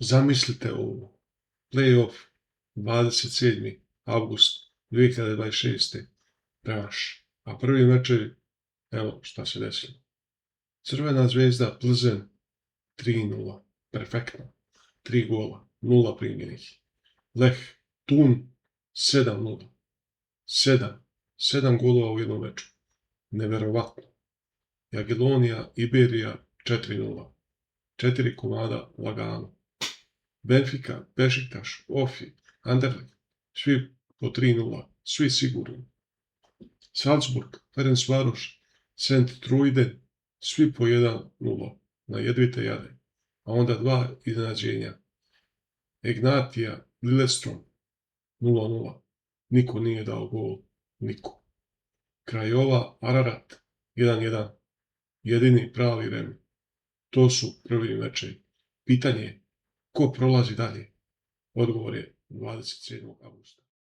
Zamislite ovo, play-off 27. avgust 2026. revanš. A prvi mečevi, evo šta se desilo. Crvena zvezda Plzeň 3:0, perfektno. 3 gola, 0 primljenih. Lech Thun 7:0. 7 golova u jednom meču. Neverovatno. Jagiellonija Iberija 4:0. 4 komada lagano. Benfica, Bešiktaš, Ofi, Anderlecht, svi po 3:0, svi sigurni. Salzburg, Ferencvaroš, St. Truiden, svi po 1:0, na jedvite jade. A onda 2 iznenađenja. Egnatia, Lillestrøm, 0:0. Niko nije dao gol, niko. Craiova, Ararat, 1:1. Jedini pravi remi. To su prvi mečevi. Pitanje je, ko prolazi dalje? Odgovor je 27. avgusta.